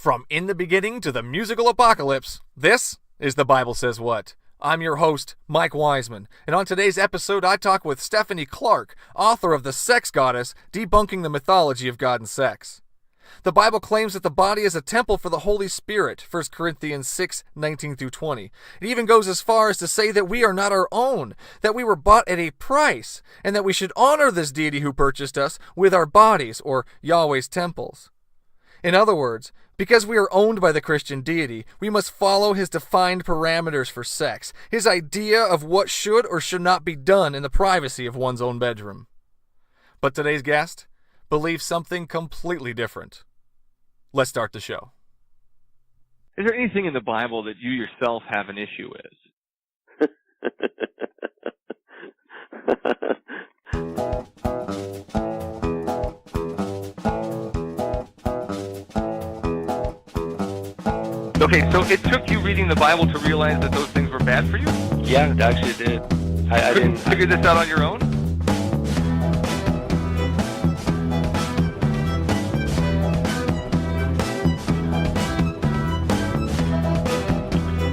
From In the Beginning to the Musical Apocalypse, this is The Bible Says What. I'm your host, Mike Wiseman, and on today's episode I talk with Stephanie Clarke, author of The Sex Goddess, Debunking the Mythology of God and Sex. The Bible claims that the body is a temple for the Holy Spirit, 1 Corinthians 6:19-20. It even goes as far as to say that we are not our own, that we were bought at a price, and that we should honor this deity who purchased us with our bodies, or Yahweh's temples. In other words, because we are owned by the Christian deity, we must follow his defined parameters for sex, his idea of what should or should not be done in the privacy of one's own bedroom. But today's guest believes something completely different. Let's start the show. Is there anything in the Bible that you yourself have an issue with? Okay, so it took you reading the Bible to realize that those things were bad for you? Yeah, it actually did. I didn't figure this out on your own?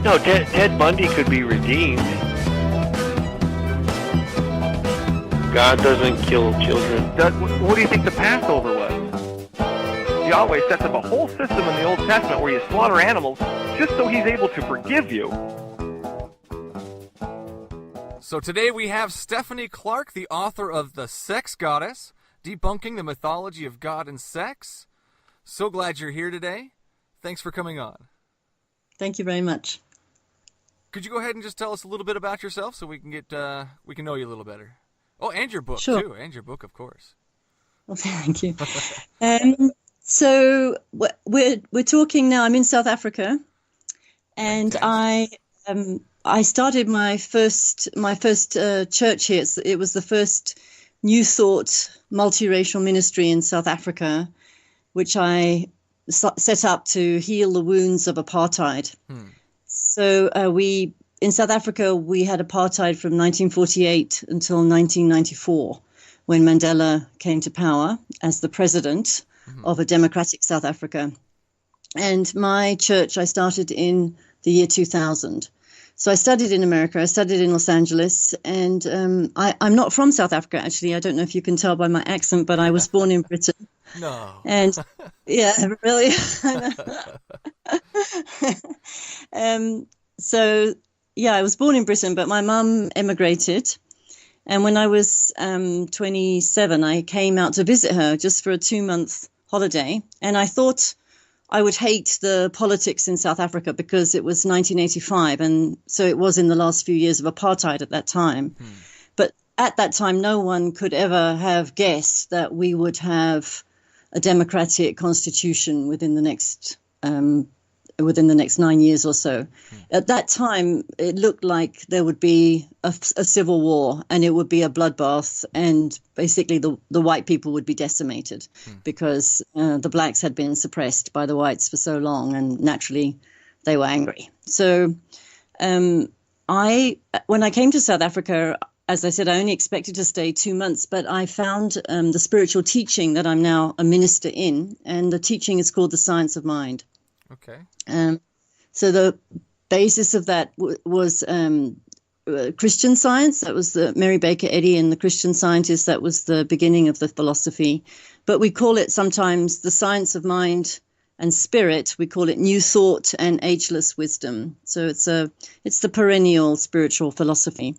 No, Ted Bundy could be redeemed. God doesn't kill children. What do you think the Passover was? Yahweh sets up a whole system in the Old Testament where you slaughter animals just so he's able to forgive you. So today we have Stephanie Clarke, the author of The Sex Goddess, Debunking the Mythology of God and Sex. So glad you're here today. Thanks for coming on. Thank you very much. Could you go ahead and just tell us a little bit about yourself so we can know you a little better? Oh, and your book, Sure. too. And your book, of course. Well, thank you. So we're talking now. I'm in South Africa, and Okay. I started my first church here. It was the first New Thought multiracial ministry in South Africa, which I set up to heal the wounds of apartheid. So in South Africa, we had apartheid from 1948 until 1994, when Mandela came to power as the president of a democratic South Africa. And my church, I started in the year 2000. So I studied in America. I studied in Los Angeles. And I'm not from South Africa, actually. I don't know if you can tell by my accent, but I was born in Britain. No. And yeah, really. So, yeah, I was born in Britain, but my mum emigrated. And when I was 27, I came out to visit her just for a 2-month holiday. And I thought I would hate the politics in South Africa because it was 1985. And so it was in the last few years of apartheid at that time. But at that time, no one could ever have guessed that we would have a democratic constitution within the next 9 years or so. At that time, it looked like there would be a civil war, and it would be a bloodbath, and basically the white people would be decimated because the blacks had been suppressed by the whites for so long, and naturally they were angry. So when I came to South Africa, as I said, I only expected to stay 2 months, but I found the spiritual teaching that I'm now a minister in, and the teaching is called the Science of Mind. Okay. So the basis of that was Christian Science. That was the Mary Baker Eddy and the Christian Scientists. That was the beginning of the philosophy. But we call it sometimes the Science of Mind and Spirit. We call it New Thought and Ageless Wisdom. So it's the perennial spiritual philosophy.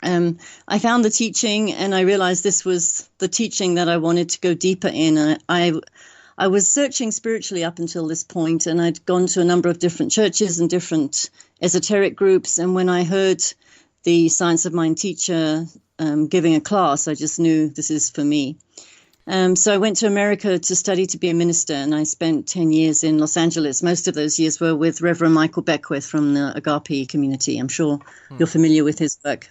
I found the teaching, and I realized this was the teaching that I wanted to go deeper in. I was searching spiritually up until this point, and I'd gone to a number of different churches and different esoteric groups. And when I heard the Science of Mind teacher giving a class, I just knew this is for me. So I went to America to study to be a minister, and I spent 10 years in Los Angeles. Most of those years were with Reverend Michael Beckwith from the Agape community. I'm sure you're familiar with his work.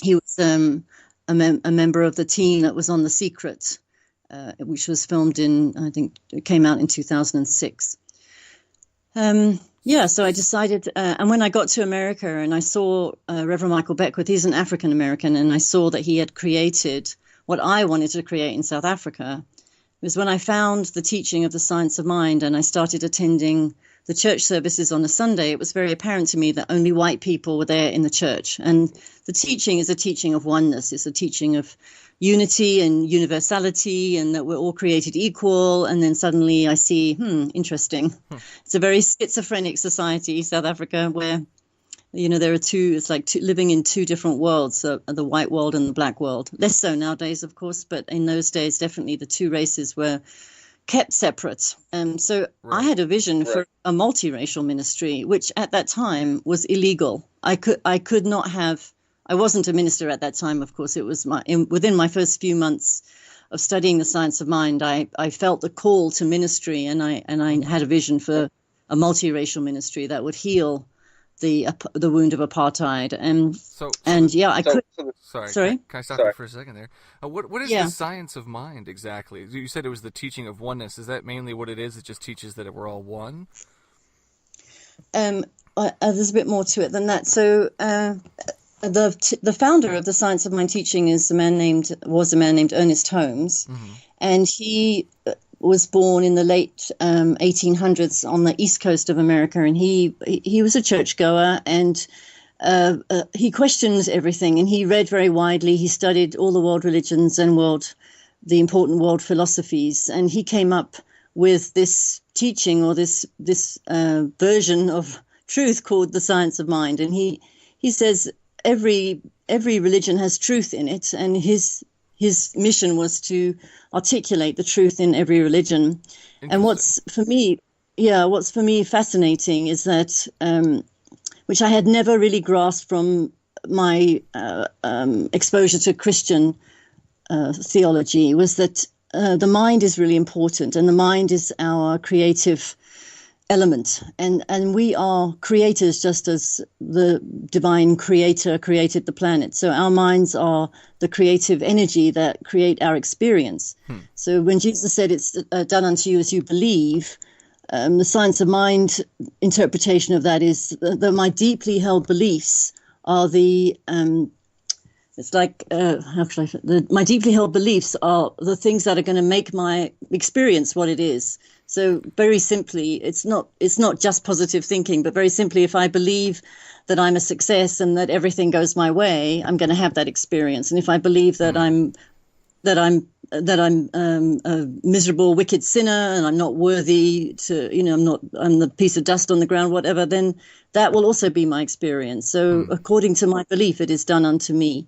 He was a member of the team that was on The Secret, which was filmed I think it came out in 2006. So I decided, and when I got to America and I saw Reverend Michael Beckwith, he's an African American, and I saw that he had created what I wanted to create in South Africa, was when I found the teaching of the science of mind and I started attending the church services on a Sunday. It was very apparent to me that only white people were there in the church. And the teaching is a teaching of oneness. It's a teaching of unity and universality, and that we're all created equal. And then suddenly I see, interesting. It's a very schizophrenic society, South Africa, where, there are it's like living in two different worlds, the white world and the black world. Less so nowadays, of course, but in those days, definitely the two races were kept separate. So I had a vision for a multiracial ministry, which at that time was illegal. I could not have. I wasn't a minister at that time, of course. It was within my first few months of studying the science of mind, I felt the call to ministry, and I had a vision for a multiracial ministry that would heal the wound of apartheid. I could. Sorry. Can I stop you for a second there? What is the science of mind exactly? You said it was the teaching of oneness. Is that mainly what it is? It just teaches that we're all one? There's a bit more to it than that. So the founder of the science of mind teaching was a man named Ernest Holmes, and he was born in the late 1800s on the east coast of America, and he was a churchgoer, and he questioned everything, and he read very widely. He studied all the world religions and the important world philosophies, and he came up with this teaching, or this version of truth called the science of mind. And he says every religion has truth in it, and his mission was to articulate the truth in every religion. And what's for me fascinating is that, which I had never really grasped from my exposure to Christian theology, was that the mind is really important, and the mind is our creative element, and we are creators just as the divine creator created the planet. So our minds are the creative energy that create our experience. So when Jesus said it's done unto you as you believe, the science of mind interpretation of that is that my deeply held beliefs are my deeply held beliefs are the things that are going to make my experience what it is. So very simply, it's not just positive thinking, but very simply, if I believe that I'm a success and that everything goes my way, I'm going to have that experience. And if I believe that I'm a miserable, wicked sinner, and I'm not worthy to, I'm the piece of dust on the ground, whatever, then that will also be my experience. So according to my belief, it is done unto me.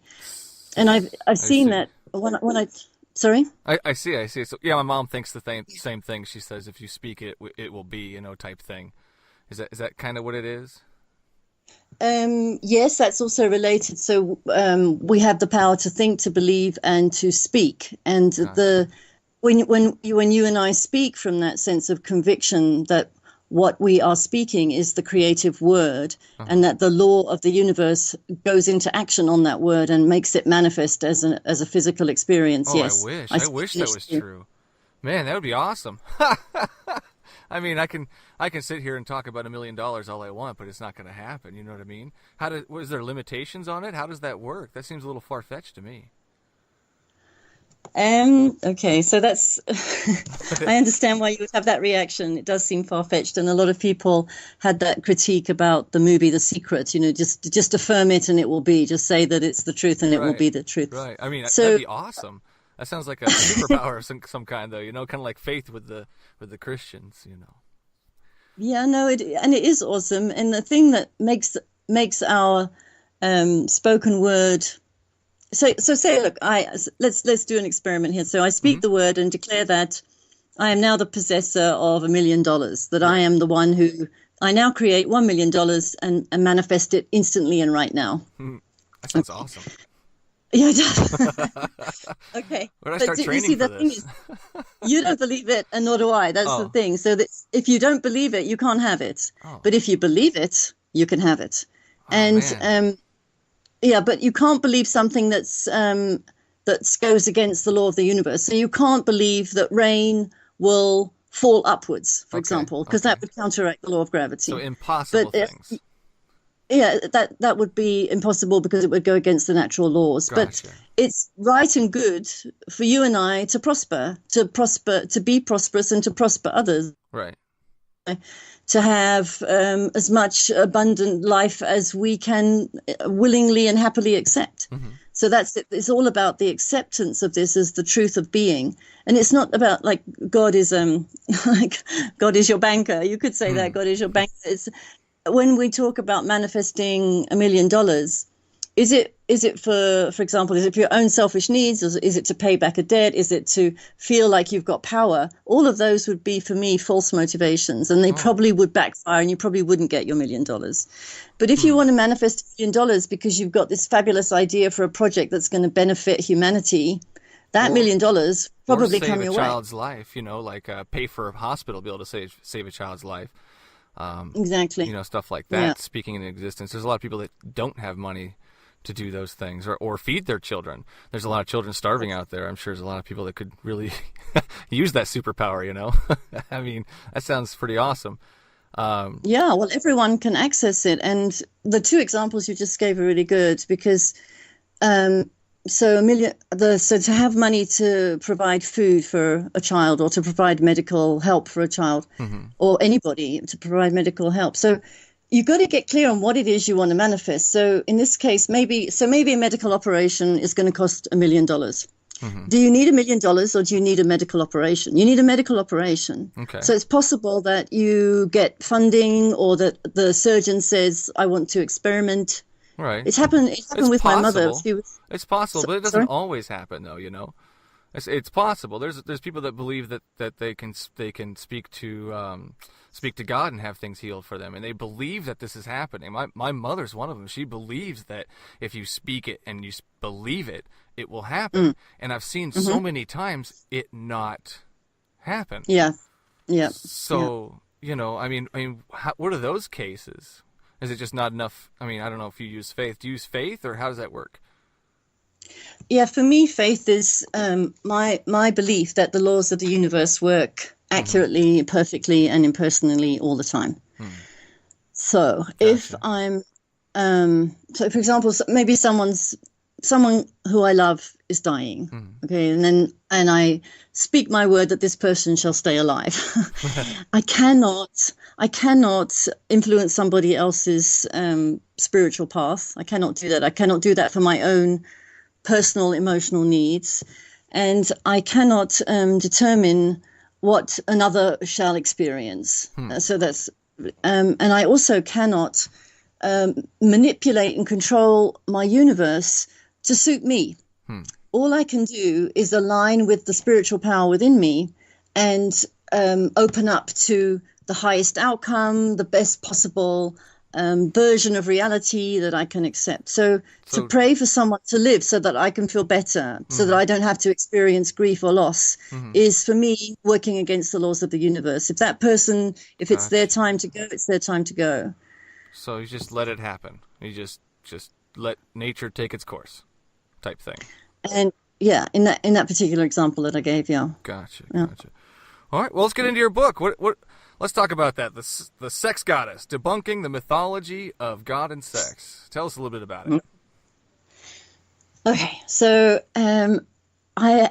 And I've seen that when I. Sorry? I see. So yeah, my mom thinks the same thing. She says if you speak it, it will be, type thing. Is that kind of what it is? Yes, that's also related. So we have the power to think, to believe, and to speak. And when you and I speak from that sense of conviction that what we are speaking is the creative word, and that the law of the universe goes into action on that word and makes it manifest as a physical experience. Oh, yes, I wish that was true. Man, that would be awesome. I mean, I can sit here and talk about $1 million all I want, but it's not going to happen. You know what I mean? Was there limitations on it? How does that work? That seems a little far-fetched to me. Okay, so that's I understand why you would have that reaction. It does seem far-fetched, and a lot of people had that critique about the movie The Secret. Just affirm it and it will be. Just say that it's the truth and it will be the truth. Right. I mean, that'd be awesome. That sounds like a superpower of some kind, though. Kind of like faith with the Christians. Yeah, no, it is awesome, and the thing that makes our spoken word. So say, look, let's do an experiment here. So I speak the word and declare that I am now the possessor of $1 million, that I am the one who I now create $1 million and manifest it instantly and right now. That sounds awesome. Yeah, it does. Okay. Where do I start training for this? You don't believe it, and nor do I. That's the thing. So that if you don't believe it, you can't have it. But if you believe it, you can have it. Yeah, but you can't believe something that goes against the law of the universe. So you can't believe that rain will fall upwards, for example, because that would counteract the law of gravity. So impossible things. yeah, that would be impossible because it would go against the natural laws. But Gotcha. it's right and good for you and I to prosper, to be prosperous and to prosper others, Right. to have as much abundant life as we can willingly and happily accept. Mm-hmm. So that's it. It's all about the acceptance of this as the truth of being, and it's not about like God is like God is your banker. You could say that God is your banker. It's when we talk about manifesting $1 million. Is it for example, is it for your own selfish needs, or is it to pay back a debt? Is it to feel like you've got power? All of those would be, for me, false motivations, and they probably would backfire, and you probably wouldn't get your $1 million. But if you want to manifest $1 million because you've got this fabulous idea for a project that's going to benefit humanity, that $1 million probably come your way. Save a child's life, like pay for a hospital, be able to save a child's life. Exactly. Stuff like that. Yeah. Speaking in existence, there's a lot of people that don't have money to do those things or feed their children. There's a lot of children starving out there. I'm sure there's a lot of people that could really use that superpower, I mean, that sounds pretty awesome. Yeah, well, everyone can access it. And the two examples you just gave are really good because so to have money to provide food for a child or to provide medical help for a child or anybody to provide medical help. So you've got to get clear on what it is you want to manifest. So in this case, maybe a medical operation is going to cost $1 million. Do you need $1 million or do you need a medical operation? You need a medical operation. Okay. So it's possible that you get funding or that the surgeon says, I want to experiment. Right. It's happened with my mother. It's possible, but it doesn't always happen, though. It's possible. There's people that believe that they can speak to God and have things healed for them, and they believe that this is happening. My mother's one of them. She believes that if you speak it and you believe it, it will happen. And I've seen so many times it not happen. Yeah. So I mean, what are those cases? Is it just not enough? I mean, I don't know if you use faith. Do you use faith, or how does that work? Yeah, for me, faith is my belief that the laws of the universe work accurately, perfectly, and impersonally all the time. So if I'm, so for example, maybe someone who I love is dying, okay, and I speak my word that this person shall stay alive. I cannot influence somebody else's spiritual path. I cannot do that. I cannot do that for my own personal emotional needs, and I cannot determine what another shall experience. So that's and I also cannot manipulate and control my universe to suit me. All I can do is align with the spiritual power within me and open up to the highest outcome, the best possible version of reality that I can accept. So to pray for someone to live so that I can feel better, so that I don't have to experience grief or loss, is for me working against the laws of the universe. If that person, if it's their time to go, it's their time to go. So you just let it happen. You just let nature take its course, type thing. And yeah, in that particular example that I gave you. Gotcha. All right, well, let's get into your book. What? Let's talk about that. The Sex Goddess, debunking the mythology of God and sex. Tell us a little bit about it. Okay, so I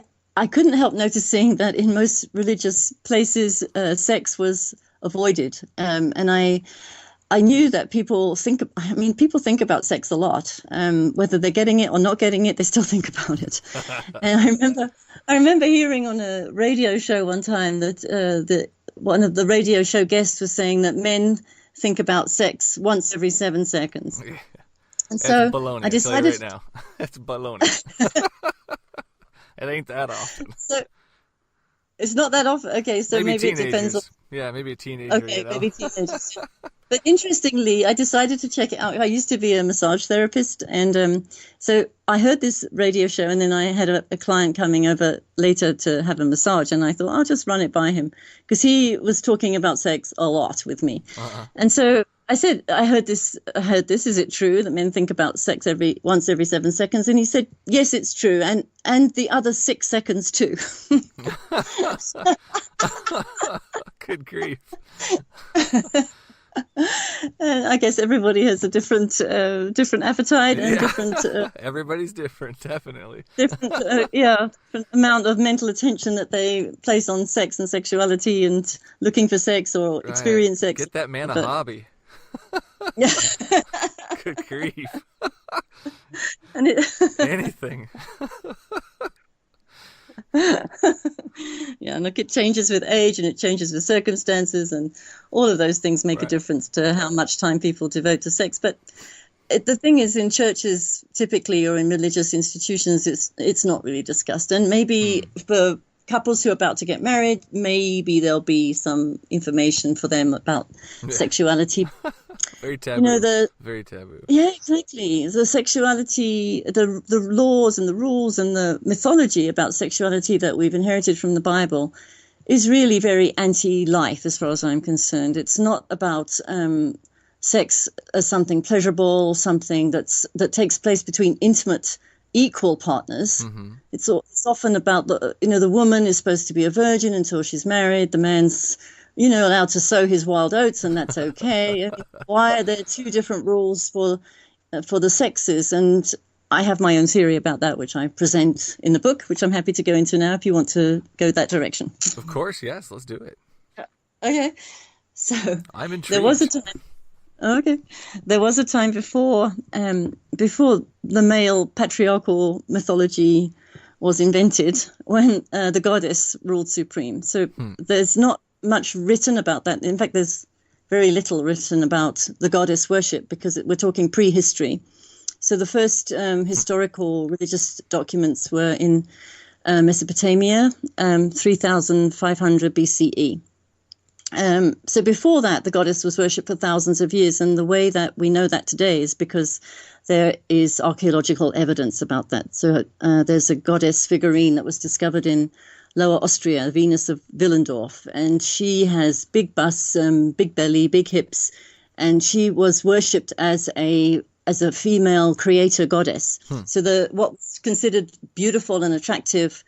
couldn't help noticing that in most religious places, sex was avoided, and I knew that people think about sex a lot. Whether they're getting it or not getting it, they still think about it. And I remember hearing on a radio show one time that one of the radio show guests was saying that men think about sex once every 7 seconds. Yeah. And so baloney, I decided right now. It's baloney. It ain't that often. So it's not that often. Okay, so maybe it depends on. Yeah, maybe a teenager. Okay, maybe teenagers. But interestingly, I decided to check it out. I used to be a massage therapist, and so I heard this radio show, and then I had a client coming over later to have a massage, and I thought I'll just run it by him because he was talking about sex a lot with me. And so I said, I heard this. Is it true that men think about sex once every 7 seconds? And he said, yes, it's true, and the other 6 seconds too. Good grief. I guess everybody has a different appetite and different Everybody's different, definitely. different amount of mental attention that they place on sex and sexuality and looking for sex or Right. experience sex. Get that man a hobby. Yeah. Good grief. And Anything. yeah, and look, it changes with age and it changes with circumstances, and all of those things make a difference to how much time people devote to sex. But the thing is, in churches typically or in religious institutions, it's not really discussed. And maybe for couples who are about to get married, maybe there'll be some information for them about sexuality. Very taboo. Very taboo. Yeah, exactly. The sexuality, the laws and the rules and the mythology about sexuality that we've inherited from the Bible is really very anti-life as far as I'm concerned. It's not about sex as something pleasurable, something that takes place between intimate, equal partners. Mm-hmm. It's often about the woman is supposed to be a virgin until she's married. The man's allowed to sow his wild oats, and that's okay. I mean, why are there two different rules for the sexes? And I have my own theory about that, which I present in the book, which I'm happy to go into now if you want to go that direction. Of course, yes, let's do it. Okay, so I'm intrigued. There was a time. Okay, there was a time before the male patriarchal mythology was invented, when the goddess ruled supreme. So there's not much written about that. In fact, there's very little written about the goddess worship because we're talking prehistory. So the first historical religious documents were in Mesopotamia, 3,500 BCE. So before that, the goddess was worshipped for thousands of years. And the way that we know that today is because there is archaeological evidence about that. So there's a goddess figurine that was discovered in Lower Austria, Venus of Willendorf, and she has big busts, big belly, big hips, and she was worshipped as a female creator goddess. So what was considered beautiful and attractive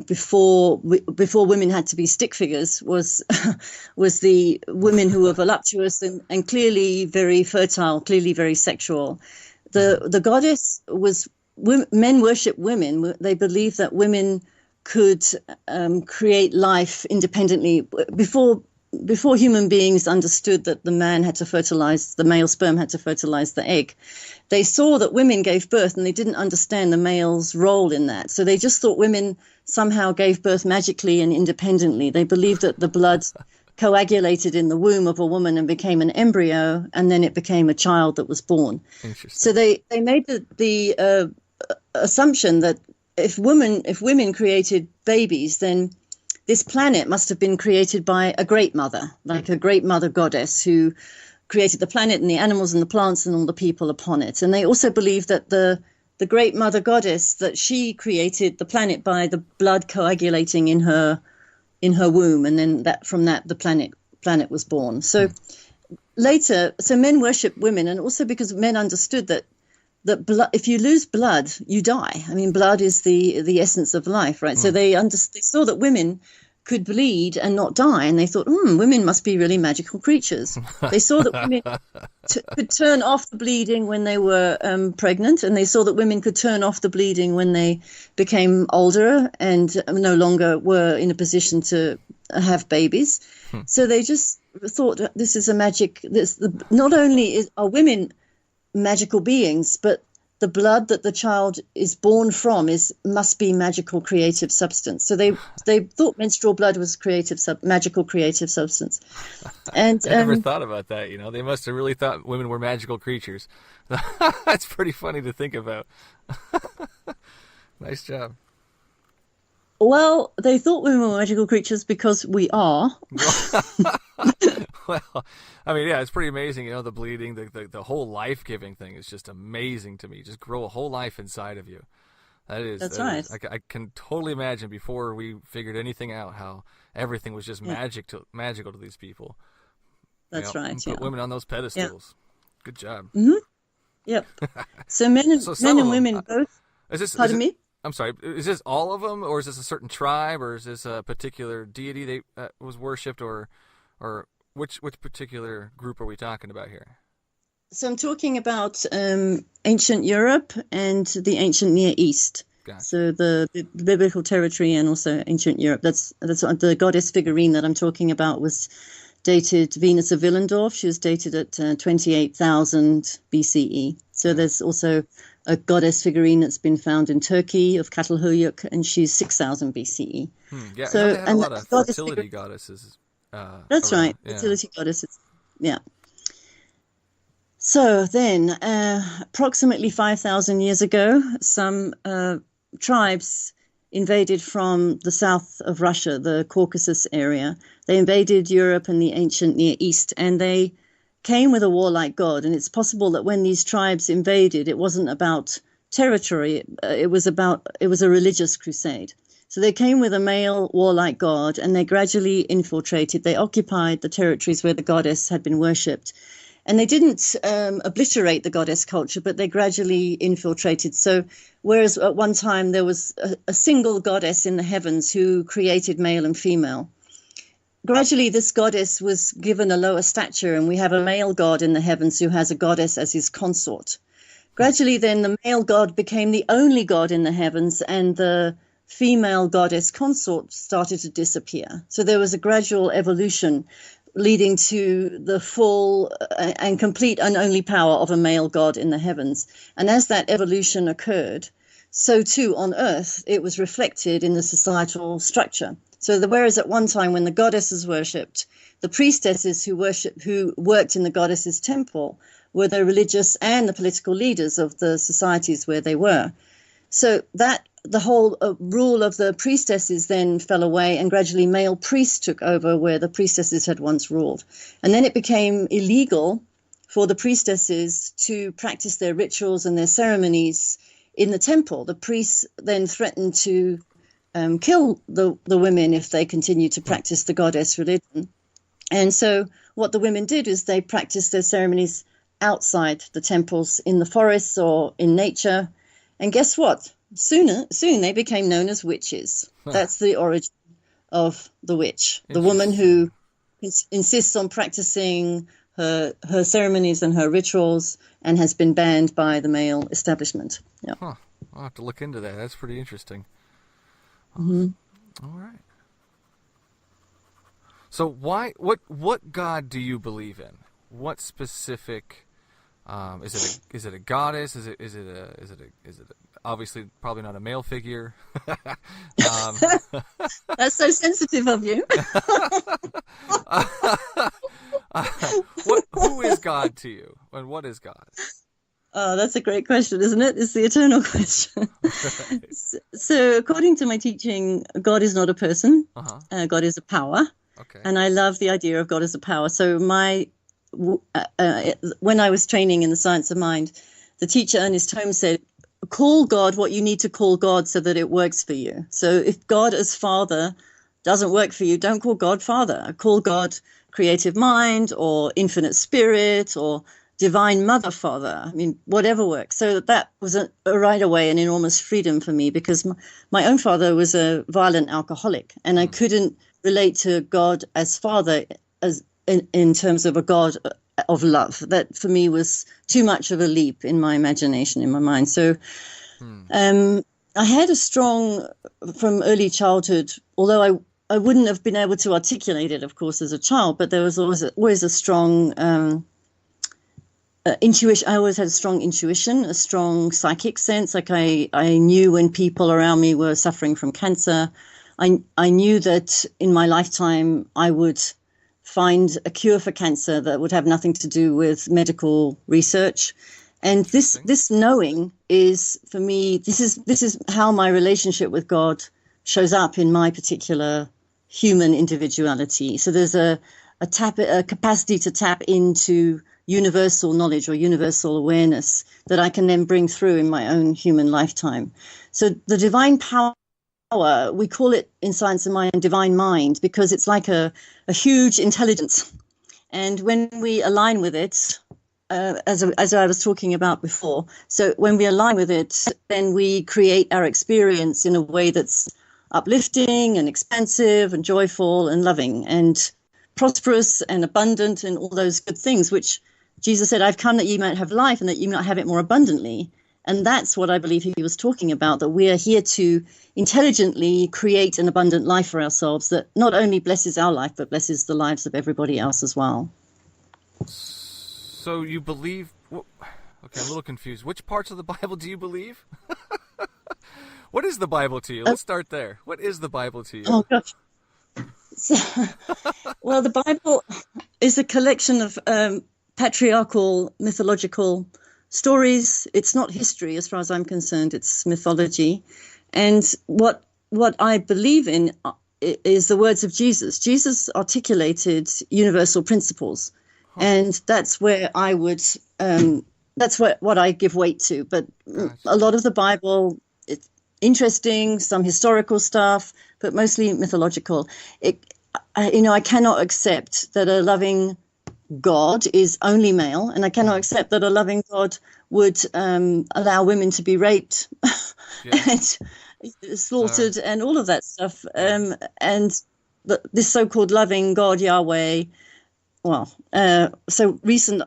before women had to be stick figures was the women who were voluptuous and clearly very fertile, clearly very sexual. The goddess was men worship women. They believe that women could create life independently. Before human beings understood that the male sperm had to fertilize the egg, they saw that women gave birth and they didn't understand the male's role in that. So they just thought women somehow gave birth magically and independently. They believed that the blood coagulated in the womb of a woman and became an embryo, and then it became a child that was born. So they made the assumption that if women created babies, then this planet must have been created by a great mother, like a great mother goddess who created the planet and the animals and the plants and all the people upon it. And they also believed that the great mother goddess, that she created the planet by the blood coagulating in her womb, and then from that the planet was born. So later, men worship women, and also because men understood that blood, if you lose blood, you die. I mean, blood is the essence of life, right? So they saw that women could bleed and not die, and they thought, women must be really magical creatures. They saw that women could turn off the bleeding when they were pregnant, and they saw that women could turn off the bleeding when they became older and no longer were in a position to have babies. So they just thought, this is a magic. Not only are women magical beings, but the blood that the child is born from must be magical creative substance. So they thought menstrual blood was magical creative substance. And I never thought about that. They must have really thought women were magical creatures. That's pretty funny to think about. Nice job. Well, they thought women were magical creatures because we are. Well, I mean, yeah, it's pretty amazing. The bleeding, the whole life-giving thing is just amazing to me. Just grow a whole life inside of you. That's right. I can totally imagine before we figured anything out how everything was just magical to these people. That's right. Put women on those pedestals. Yeah. Good job. Mm-hmm. Yep. So men and women both. Pardon me? I'm sorry. Is this all of them, or is this a certain tribe, or is this a particular deity that was worshipped, or Which particular group are we talking about here? So I'm talking about ancient Europe and the ancient Near East. Gotcha. So the biblical territory and also ancient Europe. That's what the goddess figurine that I'm talking about was dated Venus of Willendorf. She was dated at 28,000 BCE. So there's also a goddess figurine that's been found in Turkey of Catalhuyuk, and she's 6,000 BCE. Yeah, so they had a lot of fertility goddesses. That's around. right, Yeah. fertility goddesses. Yeah. So then, approximately 5,000 years ago, some tribes invaded from the south of Russia, the Caucasus area. They invaded Europe and the ancient Near East, and they came with a warlike god. And it's possible that when these tribes invaded, it wasn't about territory, it was a religious crusade. So they came with a male warlike god, and they gradually infiltrated. They occupied the territories where the goddess had been worshipped. And they didn't obliterate the goddess culture, but they gradually infiltrated. So whereas at one time there was a single goddess in the heavens who created male and female, gradually this goddess was given a lower stature, and we have a male god in the heavens who has a goddess as his consort. Gradually then the male god became the only god in the heavens, and the female goddess consort started to disappear. So there was a gradual evolution leading to the full and complete and only power of a male god in the heavens. And as that evolution occurred, so too on earth, it was reflected in the societal structure. So whereas at one time when the goddesses worshipped, the priestesses who worked in the goddess's temple were the religious and the political leaders of the societies where they were. So that the whole rule of the priestesses then fell away, and gradually male priests took over where the priestesses had once ruled. And then it became illegal for the priestesses to practice their rituals and their ceremonies in the temple. The priests then threatened to kill the women if they continued to practice the goddess religion. And so what the women did is they practiced their ceremonies outside the temples, in the forests or in nature. And guess what? Soon they became known as witches. That's the origin of the witch, the woman who insists on practicing her ceremonies and her rituals and has been banned by the male establishment. Yeah. Huh. I'll have to look into that. That's pretty interesting. Mm-hmm. All right. So what God do you believe in? What specific is it a goddess? Is it obviously probably not a male figure? That's so sensitive of you. Who is God to you, and what is God? Oh, that's a great question, isn't it? It's the eternal question. Right. So according to my teaching, God is not a person. God is a power. Okay. And I love the idea of God as a power. So when I was training in the science of mind, the teacher Ernest Holmes said, call God what you need to call God so that it works for you. So if God as Father doesn't work for you, don't call God Father. Call God Creative Mind or Infinite Spirit or Divine Mother Father. I mean, whatever works. So that was right away an enormous freedom for me, because my own father was a violent alcoholic, and I couldn't relate to God as Father as in terms of a God of love. That for me was too much of a leap in my imagination, in my mind. So I had a strong, from early childhood, although I wouldn't have been able to articulate it, of course, as a child, but there was always a strong intuition. I always had a strong intuition, a strong psychic sense. Like I knew when people around me were suffering from cancer. I knew that in my lifetime I would find a cure for cancer that would have nothing to do with medical research. And this knowing is, for me, this is how my relationship with God shows up in my particular human individuality. So there's a capacity to tap into universal knowledge or universal awareness that I can then bring through in my own human lifetime. So the divine power, we call it in Science of Mind divine mind, because it's like a huge intelligence. And when we align with it, as I was talking about before, so when we align with it, then we create our experience in a way that's uplifting and expansive and joyful and loving. And prosperous and abundant and all those good things, which Jesus said, I've come that you might have life and that you might have it more abundantly. And that's what I believe he was talking about, that we are here to intelligently create an abundant life for ourselves that not only blesses our life, but blesses the lives of everybody else as well. So you believe... Well, okay, I'm a little confused. Which parts of the Bible do you believe? What is the Bible to you? Let's start there. What is the Bible to you? Oh, gosh. So, well, the Bible is a collection of patriarchal, mythological stories. It's not history, as far as I'm concerned. It's mythology. And what I believe in is the words of Jesus. Jesus articulated universal principles. And that's where I would, that's what I give weight to. But a lot of the Bible, it's interesting, some historical stuff, but mostly mythological. I cannot accept that a loving God is only male, and I cannot accept that a loving God would allow women to be raped and slaughtered and all of that stuff. And this so-called loving God, Yahweh, so recent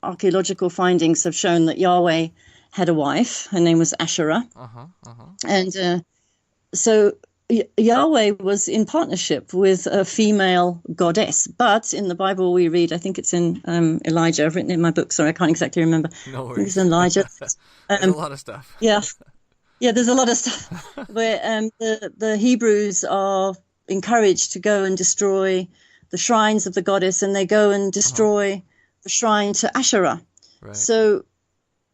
archaeological findings have shown that Yahweh had a wife. Her name was Asherah. And so Yahweh was in partnership with a female goddess. But in the Bible we read, I think it's in Elijah. I've written it in my book. Sorry, I can't exactly remember. No worries. I think it's in Elijah. There's a lot of stuff. Yeah, there's a lot of stuff where the Hebrews are encouraged to go and destroy the shrines of the goddess, and they go and destroy the shrine to Asherah. Right. So,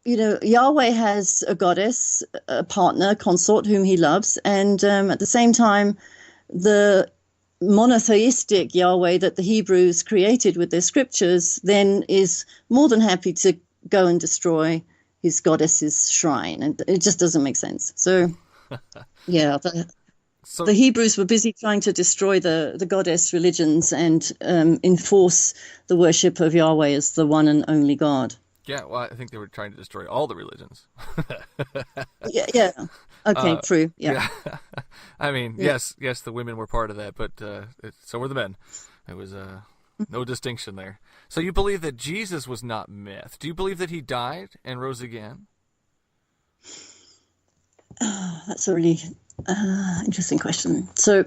Yahweh has a goddess, a partner, consort whom he loves, and at the same time, the monotheistic Yahweh that the Hebrews created with their scriptures then is more than happy to go and destroy his goddess's shrine, and it just doesn't make sense. So, yeah. The Hebrews were busy trying to destroy the goddess religions and enforce the worship of Yahweh as the one and only God. Yeah, well, I think they were trying to destroy all the religions. Yeah. Okay, true. Yeah. I mean, yes, the women were part of that, but so were the men. It was no distinction there. So you believe that Jesus was not myth. Do you believe that he died and rose again? That's a really interesting question. So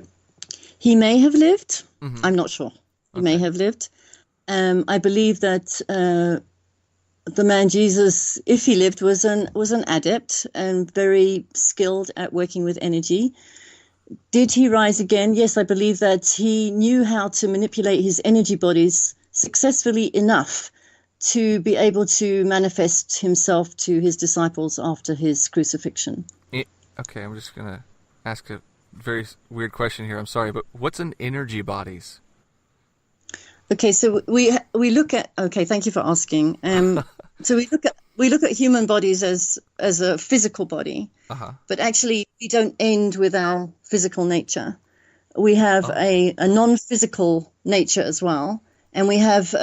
he may have lived. Mm-hmm. I'm not sure. He may have lived. I believe that the man Jesus, if he lived, was an adept and very skilled at working with energy. Did he rise again? Yes, I believe that he knew how to manipulate his energy bodies successfully enough to be able to manifest himself to his disciples after his crucifixion. Okay, I'm just going to ask a very weird question here. I'm sorry, but what's an energy bodies? Okay, so we look at. Okay, thank you for asking. So we look at human bodies as a physical body, but actually we don't end with our physical nature. We have a non-physical nature as well, and we have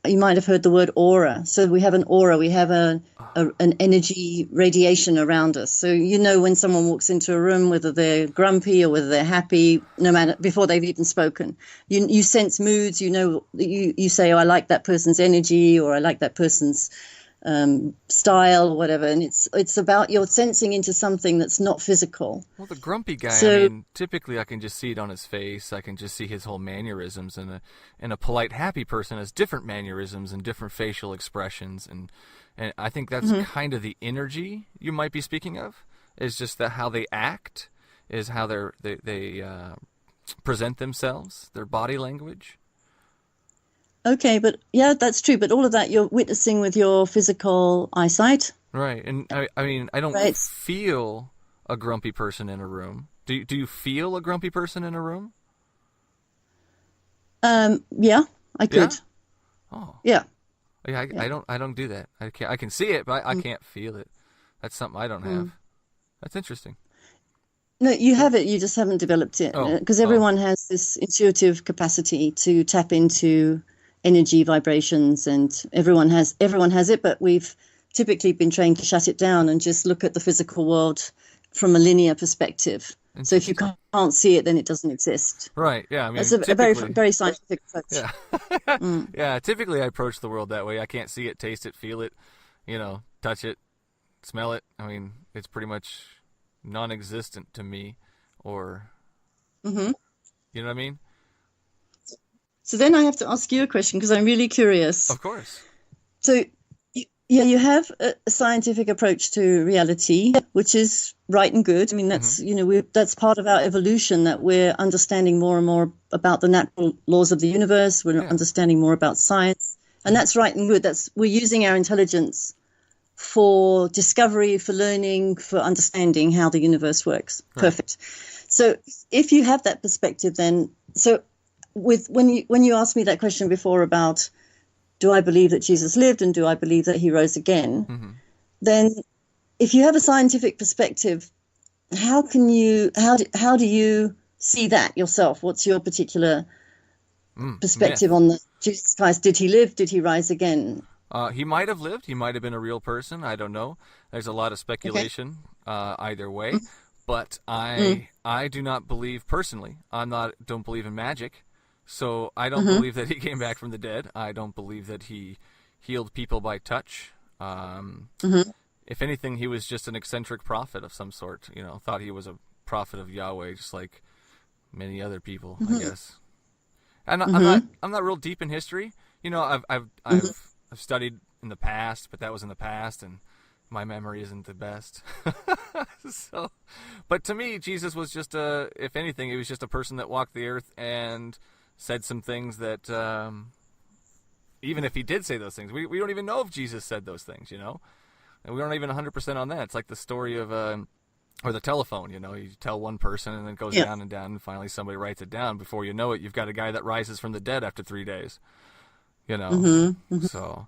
you might have heard the word aura. So we have an aura. We have an energy radiation around us. So when someone walks into a room, whether they're grumpy or whether they're happy, no matter before they've even spoken, you sense moods. You say, "Oh, I like that person's energy," or "I like that person's style," or whatever. And it's about you're sensing into something that's not physical. Well, the grumpy guy, typically I can just see it on his face. I can just see his whole mannerisms. And a polite, happy person has different mannerisms and different facial expressions. And I think that's kind of the energy you might be speaking of, is just how they act, is how they present themselves, their body language. Okay, but yeah, that's true. But all of that you're witnessing with your physical eyesight. Right. And I mean, I don't feel a grumpy person in a room. Do you feel a grumpy person in a room? Yeah, I could. Yeah? Oh. Yeah. Yeah, I don't do that. I can see it, but I can't feel it. That's something I don't have. That's interesting. No, you have it. You just haven't developed it because everyone has this intuitive capacity to tap into energy vibrations, and everyone has it, but we've typically been trained to shut it down and just look at the physical world from a linear perspective. So if you can't see it, then it doesn't exist. Right. Yeah. I mean, That's a very, very scientific approach. Yeah. Yeah. Typically, I approach the world that way. I can't see it, taste it, feel it, touch it, smell it. I mean, it's pretty much non-existent to me, or Hmm. you know what I mean? So then I have to ask you a question because I'm really curious. Of course. So, yeah, you have a scientific approach to reality, which is right and good. I mean, that's that's part of our evolution, that we're understanding more and more about the natural laws of the universe. We're understanding more about science, and that's right and good. We're using our intelligence for discovery, for learning, for understanding how the universe works. Right. Perfect. So, if you have that perspective, then when you asked me that question before about, do I believe that Jesus lived and do I believe that he rose again? Mm-hmm. Then if you have a scientific perspective, how do you see that yourself? What's your particular perspective on Jesus Christ? Did he live? Did he rise again? He might have lived. He might have been a real person. I don't know. There's a lot of speculation either way. Mm. But I do not believe personally. Don't believe in magic. So I don't believe that he came back from the dead. I don't believe that he healed people by touch. If anything, he was just an eccentric prophet of some sort. Thought he was a prophet of Yahweh, just like many other people, I guess. And I'm not real deep in history. I've studied in the past, but that was in the past, and my memory isn't the best. But to me, Jesus was just if anything, he was just a person that walked the earth and said some things that, even if he did say those things, we don't even know if Jesus said those things, and we aren't even 100% on that. It's like the story of, or the telephone, you tell one person and then it goes down and down, and finally somebody writes it down. Before you know it, you've got a guy that rises from the dead after 3 days, So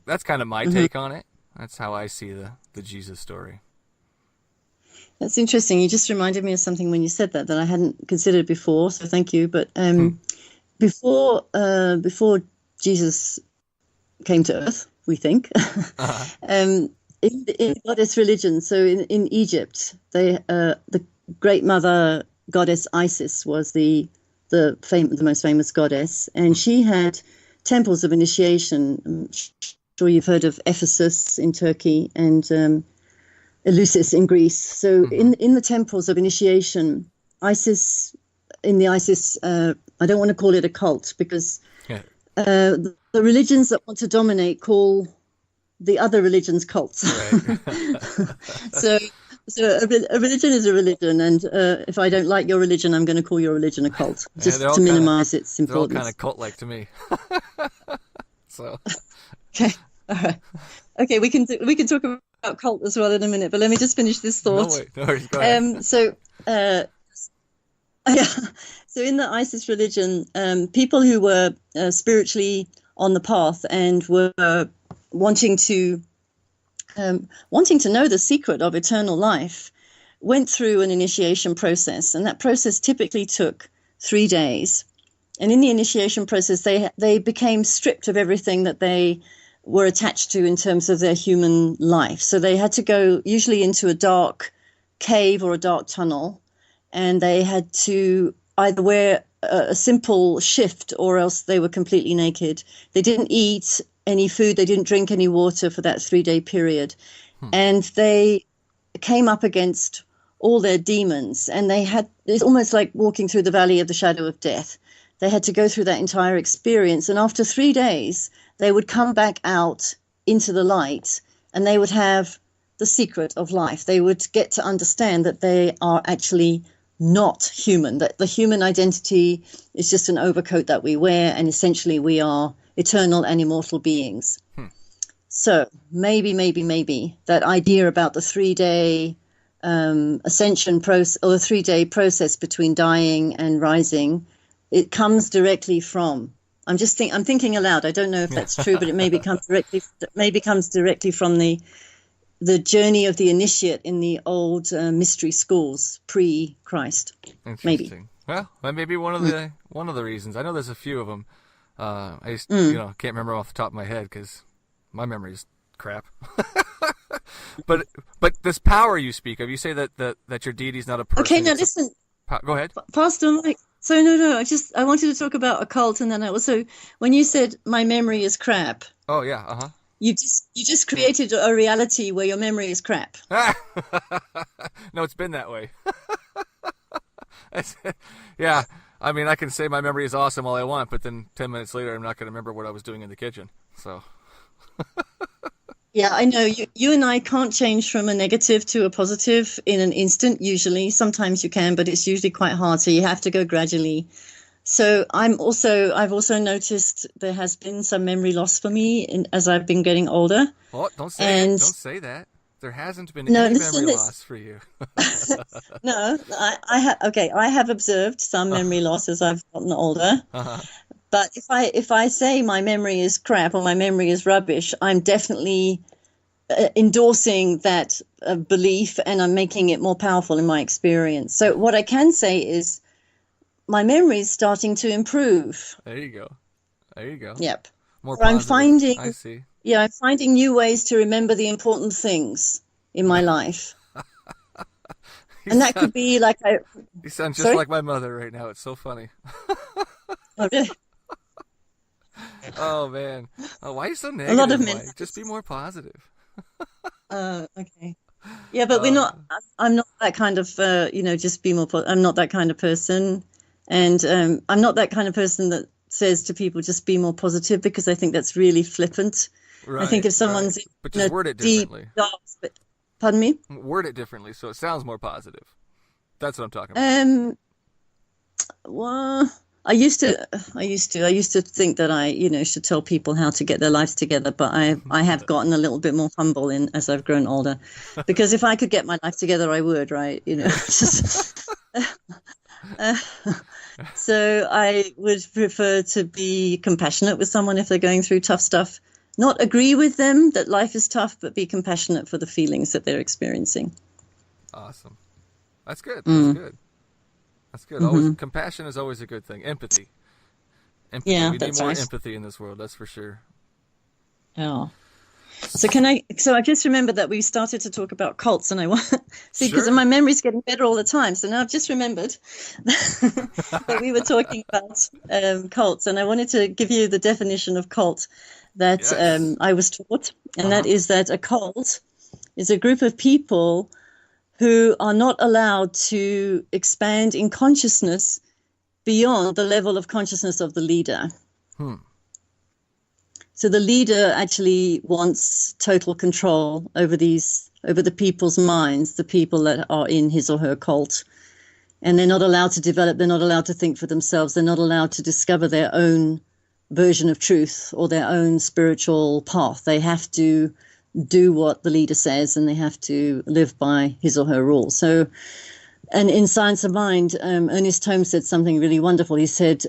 that's kind of my take on it. That's how I see the Jesus story. That's interesting. You just reminded me of something when you said that I hadn't considered before, so thank you. But before Jesus came to earth, we think, in goddess religion, so in Egypt, the great mother goddess Isis was the most famous goddess, and she had temples of initiation. I'm sure you've heard of Ephesus in Turkey and Eleusis in Greece. So in the temples of initiation, Isis, I don't want to call it a cult, because the religions that want to dominate call the other religions cults. Right. So a religion is a religion, and if I don't like your religion, I'm going to call your religion a cult, just to minimize its importance. They're all kind of cult-like to me. So. Okay. All right. Okay, we can talk about cult as well in a minute, but let me just finish this thought. No worries, go ahead. So in the Isis religion, people who were spiritually on the path and were wanting to know the secret of eternal life went through an initiation process, and that process typically took 3 days. And in the initiation process, they became stripped of everything that they were attached to in terms of their human life. So they had to go usually into a dark cave or a dark tunnel, and they had to either wear a simple shift or else they were completely naked. They didn't eat any food, they didn't drink any water for that 3-day period. And they came up against all their demons, and it's almost like walking through the valley of the shadow of death. They had to go through that entire experience, and after 3 days, they would come back out into the light, and they would have the secret of life. They would get to understand that they are actually not human, that the human identity is just an overcoat that we wear, and essentially we are eternal and immortal beings. So maybe that idea about the 3-day ascension process, or the 3-day process between dying and rising, it comes directly from, I'm thinking aloud. I don't know if that's true, but it maybe comes directly from the journey of the initiate in the old mystery schools pre-Christ. Maybe. Well, that may be one of the reasons. I know there's a few of them. I just can't remember off the top of my head because my memory's crap. but this power you speak of, you say that your deity is not a person. Okay, now it's listen, go ahead. Pastor Mike. So no, I wanted to talk about occult, and then I also, when you said my memory is crap, Oh yeah, uh-huh. you just created a reality where your memory is crap. No, it's been that way. Yeah, I mean, I can say my memory is awesome all I want, but then 10 minutes later, I'm not going to remember what I was doing in the kitchen. So. Yeah, I know. You and I can't change from a negative to a positive in an instant, usually. Sometimes you can, but it's usually quite hard. So you have to go gradually. So I've also noticed there has been some memory loss for me as I've been getting older. Oh, don't say that. There hasn't been any memory loss for you. No, I have observed some memory loss as I've gotten older. Uh-huh. But if I say my memory is crap or my memory is rubbish, I'm definitely endorsing that belief, and I'm making it more powerful in my experience. So what I can say is my memory is starting to improve. There you go. Yep. More I'm positive. I see. Yeah, I'm finding new ways to remember the important things in my life. And that could be like You sound just Sorry? like my mother right now. It's so funny. Oh, really? Oh man. Oh, why are you so negative? A lot of Mike? Just be more positive. Okay. Yeah, but we're not. I'm not that kind of. Just be more. I'm not that kind of person, and I'm not that kind of person that says to people just be more positive, because I think that's really flippant. Right, I think if someone's but just word it differently. Pardon me. Word it differently so it sounds more positive. That's what I'm talking about. Well, I used to think that I should tell people how to get their lives together, but I have gotten a little bit more humble as I've grown older, because if I could get my life together, I would, right? So I would prefer to be compassionate with someone if they're going through tough stuff. Not agree with them that life is tough, but be compassionate for the feelings that they're experiencing. Awesome. That's good. That's good. Mm-hmm. Always compassion is always a good thing. Empathy. Yeah, we need that's more right. empathy in this world. That's for sure. Oh. So I just remembered that we started to talk about cults, and I want see, because Sure. my memory's getting better all the time. So now I've just remembered that we were talking about cults, and I wanted to give you the definition of cult that Yes. I was taught, and that is that a cult is a group of people who are not allowed to expand in consciousness beyond the level of consciousness of the leader. So the leader actually wants total control over the people's minds, the people that are in his or her cult. And they're not allowed to develop, they're not allowed to think for themselves, they're not allowed to discover their own version of truth or their own spiritual path. They have to do what the leader says, and they have to live by his or her rules. So, and in Science of Mind, Ernest Holmes said something really wonderful. He said,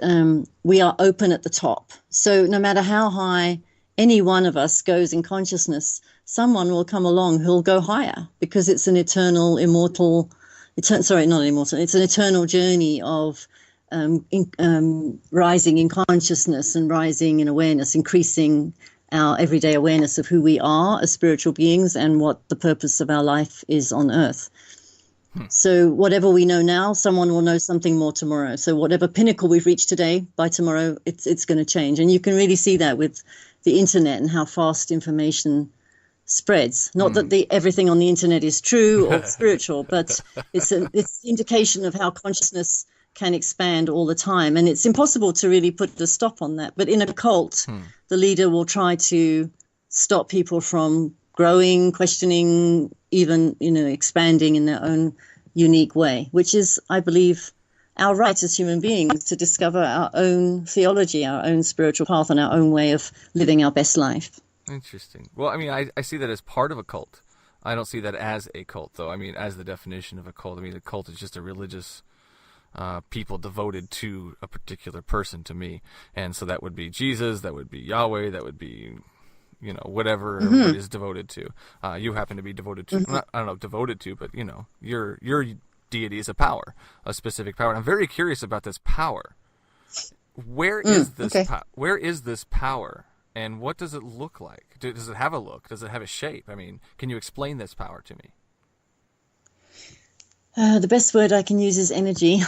we are open at the top. So no matter how high any one of us goes in consciousness, someone will come along who'll go higher, because it's an eternal, it's an eternal journey of rising in consciousness and rising in awareness, increasing our everyday awareness of who we are as spiritual beings and what the purpose of our life is on earth. So whatever we know now, someone will know something more tomorrow. So whatever pinnacle we've reached today, by tomorrow, it's going to change. And you can really see that with the internet and how fast information spreads. Not that everything on the internet is true or spiritual, but it's an indication of how consciousness can expand all the time. And it's impossible to really put a stop on that. But in a cult, the leader will try to stop people from growing, questioning, even, expanding in their own unique way, which is, I believe, our right as human beings to discover our own theology, our own spiritual path, and our own way of living our best life. Interesting. Well, I mean, I see that as part of a cult. I don't see that as a cult, though. I mean, as the definition of a cult. I mean, a cult is just a religious people devoted to a particular person, to me. And so that would be Jesus, that would be Yahweh, that would be, whatever it is devoted to. You happen to be devoted to, I don't know, devoted to, but, your deity is a power, a specific power. And I'm very curious about this power. Where is this power? And what does it look like? Does it have a look? Does it have a shape? I mean, can you explain this power to me? The best word I can use is energy.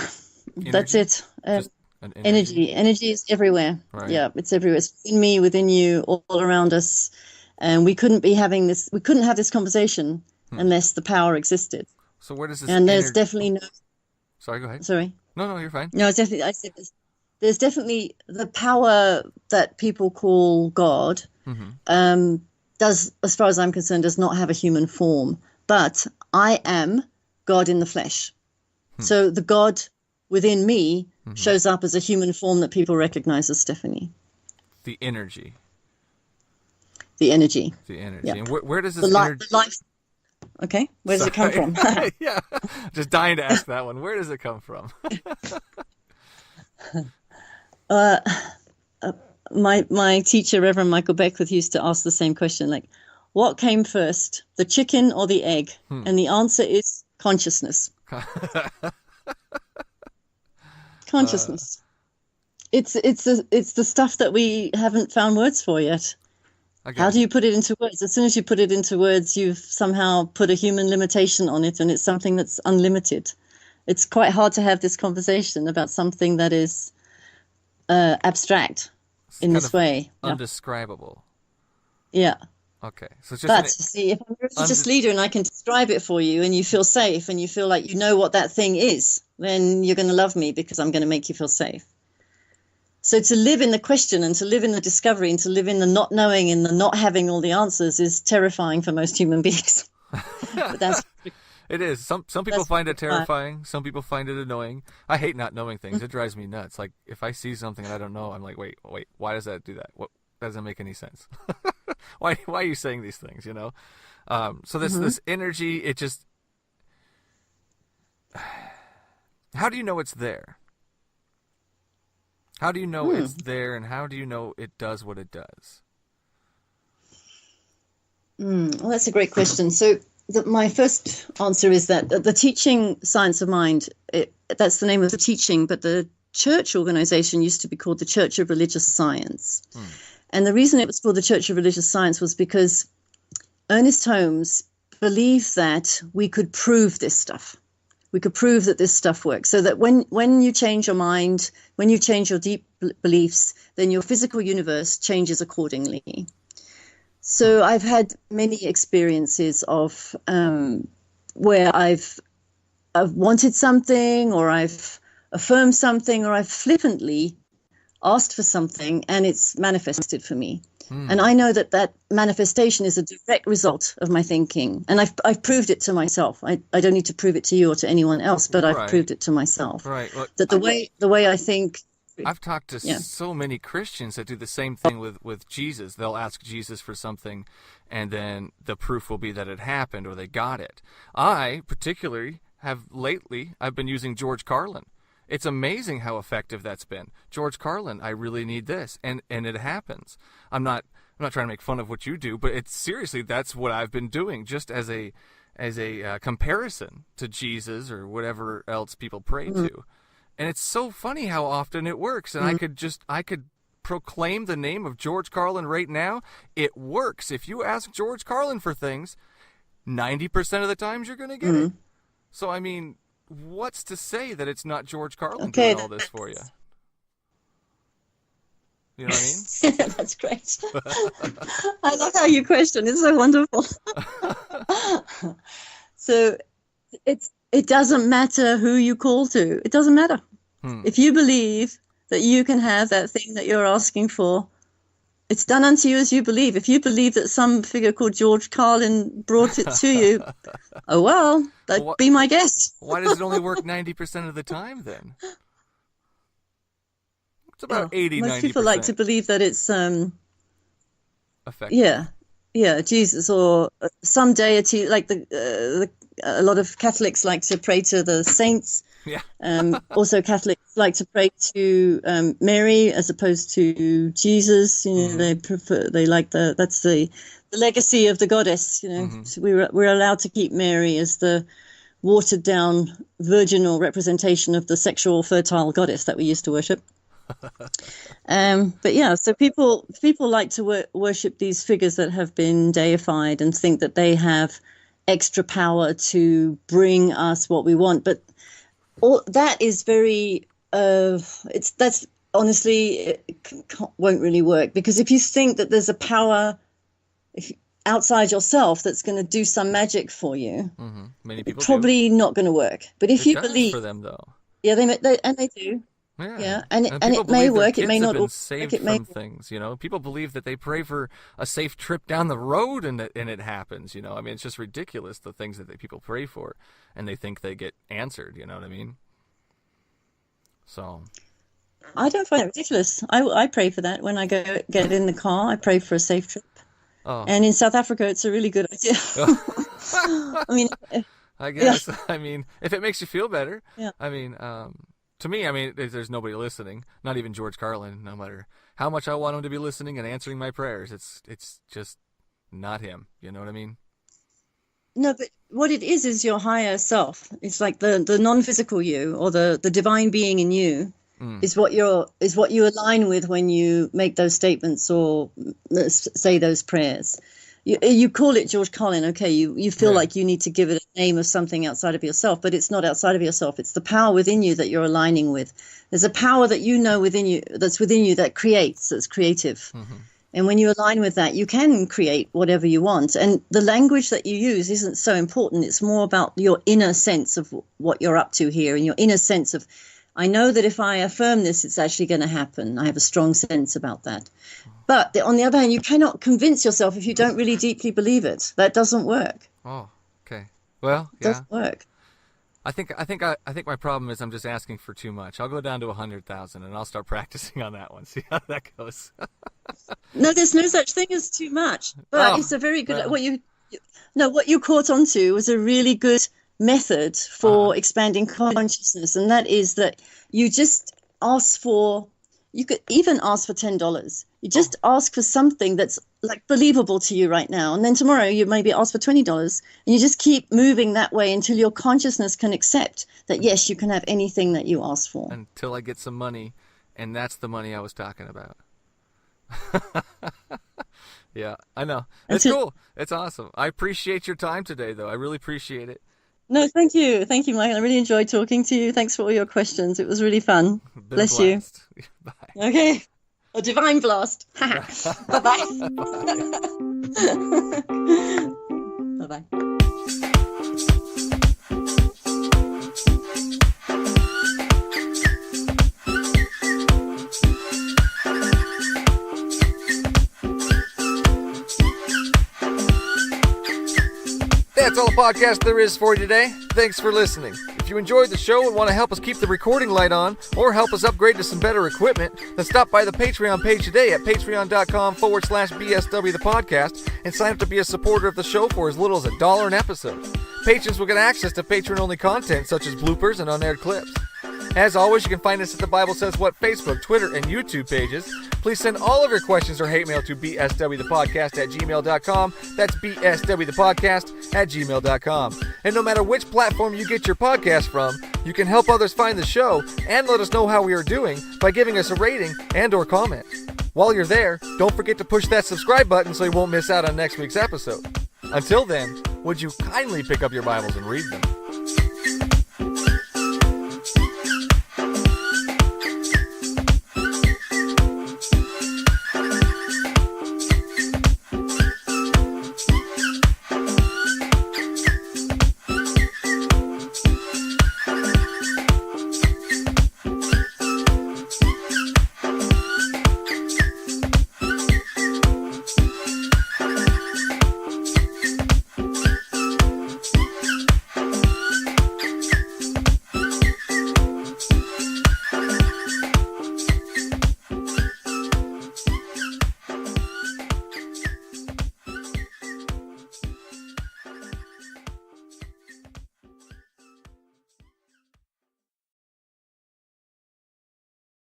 That's it. Just an Energy. Energy is everywhere. Right. Yeah, it's everywhere. It's within me, within you, all around us. And we couldn't have this conversation unless the power existed. So where does this And there's definitely no. Sorry, go ahead. Sorry. No, you're fine. No, it's definitely. I said there's definitely the power that people call God. Does, as far as I'm concerned, does not have a human form. But I am God in the flesh. So the God within me shows up as a human form that people recognize as Stephanie. The energy. The energy. The energy. Yeah. And where does this the life? Okay, where does it come from? Yeah, just dying to ask that one. Where does it come from? My teacher, Reverend Michael Beckwith, used to ask the same question, like, what came first, the chicken or the egg? And the answer is consciousness. Consciousness. It's the stuff that we haven't found words for yet. How do you put it into words? As soon as you put it into words, you've somehow put a human limitation on it, and it's something that's unlimited. It's quite hard to have this conversation about something that is abstract in this way. Undescribable. Yeah. Okay. So it's but see, if I'm a religious leader and I can describe it for you and you feel safe and you feel like you know what that thing is, then you're going to love me because I'm going to make you feel safe. So to live in the question and to live in the discovery and to live in the not knowing and the not having all the answers is terrifying for most human beings. But it is. Some people find it terrifying. Some people find it annoying. I hate not knowing things. It drives me nuts. Like if I see something and I don't know, I'm like, wait, why does that do that? What doesn't make any sense? Why are you saying these things? You know. So this energy, it just. How do you know it's there? How do you know it's there, and how do you know it does what it does? Well, that's a great question. So my first answer is that the teaching science of mind, that's the name of the teaching, but the church organization used to be called the Church of Religious Science. And the reason it was called the Church of Religious Science was because Ernest Holmes believed that we could prove this stuff. We could prove that this stuff works, so that when you change your mind, when you change your deep beliefs, then your physical universe changes accordingly. So I've had many experiences of where I've wanted something, or I've affirmed something, or I've flippantly asked for something, and it's manifested for me. And I know that manifestation is a direct result of my thinking. And I've proved it to myself. I don't need to prove it to you or to anyone else, but I've proved it to myself. Right. Well, that the way I think. I've talked to so many Christians that do the same thing with Jesus. They'll ask Jesus for something, and then the proof will be that it happened or they got it. I particularly I've been using George Carlin. It's amazing how effective that's been. George Carlin, I really need this, and it happens. I'm not trying to make fun of what you do, but it's seriously, that's what I've been doing, just as a comparison to Jesus or whatever else people pray to. And it's so funny how often it works. And I could proclaim the name of George Carlin right now. It works. If you ask George Carlin for things, 90% of the times you're going to get it. So I mean, what's to say that it's not George Carlin doing all this for you? You know what I mean? That's great. I love how you question. It's so wonderful. So it doesn't matter who you call to. It doesn't matter. If you believe that you can have that thing that you're asking for, it's done unto you as you believe. If you believe that some figure called George Carlin brought it to you, oh well, that'd be my guess. Why does it only work 90% of the time then? It's about 80, 90%. Most people like to believe that it's effective. Yeah, Jesus or some deity. Like a lot of Catholics like to pray to the saints. Yeah. Also, Catholics like to pray to Mary as opposed to Jesus. You know, they like that's the legacy of the goddess. You know, so we're allowed to keep Mary as the watered down virginal representation of the sexual fertile goddess that we used to worship. But yeah, so people like to worship these figures that have been deified and think that they have extra power to bring us what we want. But all that is very that's honestly won't really work, because if you think that there's a power outside yourself that's going to do some magic for you, Many people probably not going to work. But if it you does believe, for them though. yeah, they do. Yeah, and people it may believe their work. It kids may have not been work. saved It may. from things. People believe that they pray for a safe trip down the road, and it happens. I mean, it's just ridiculous, the things that people pray for, and they think they get answered. You know what I mean? So I don't find it ridiculous. I pray for that when I get in the car. I pray for a safe trip. oh, And in South Africa, it's a really good idea. I mean, I guess. I mean, if it makes you feel better. Yeah. I mean, to me, I mean, there's nobody listening. Not even George Carlin. No matter how much I want him to be listening and answering my prayers, it's just not him. You know what I mean? no, but what it is your higher self. It's like the non-physical you, or the divine being in you, is what you align with when you make those statements or say those prayers. You call it George Carlin, okay? You feel like you need to give it a name of something outside of yourself, but it's not outside of yourself. It's the power within you that you're aligning with. There's a power that you know within you, that's within you, that creates, that's creative. And when you align with that, you can create whatever you want. And the language that you use isn't so important. It's more about your inner sense of what you're up to here, and your inner sense of, I know that if I affirm this, it's actually going to happen. I have a strong sense about that. But on the other hand, you cannot convince yourself if you don't really deeply believe it. That doesn't work. Oh, okay. Well, It doesn't work. I think my problem is I'm just asking for too much. I'll go down to 100,000 and I'll start practicing on that one. See how that goes. No, there's no such thing as too much. But it's a very good. What you caught onto was a really good method for expanding consciousness, and that is that you just ask for. You could even ask for $10. You just ask for something that's like believable to you right now, and then tomorrow you maybe ask for $20, and you just keep moving that way until your consciousness can accept that yes, you can have anything that you ask for. Until I get some money, and that's the money I was talking about. Yeah, I know. It's cool. It's awesome. I appreciate your time today, though. I really appreciate it. No, thank you, Michael. I really enjoyed talking to you. Thanks for all your questions. It was really fun. Bless you. Bye. Okay. A divine blast. Bye-bye. Bye-bye. That's all the podcast there is for you today. Thanks for listening. If you enjoyed the show and want to help us keep the recording light on, or help us upgrade to some better equipment, then stop by the Patreon page today at patreon.com/BSW the podcast and sign up to be a supporter of the show for as little as $1 an episode. Patrons will get access to patron-only content such as bloopers and unaired clips. As always, you can find us at the Bible Says What Facebook, Twitter, and YouTube pages. Please send all of your questions or hate mail to bswthepodcast@gmail.com. That's bswthepodcast@gmail.com. And no matter which platform you get your podcast from, you can help others find the show and let us know how we are doing by giving us a rating and or comment. While you're there, don't forget to push that subscribe button so you won't miss out on next week's episode. Until then, would you kindly pick up your Bibles and read them?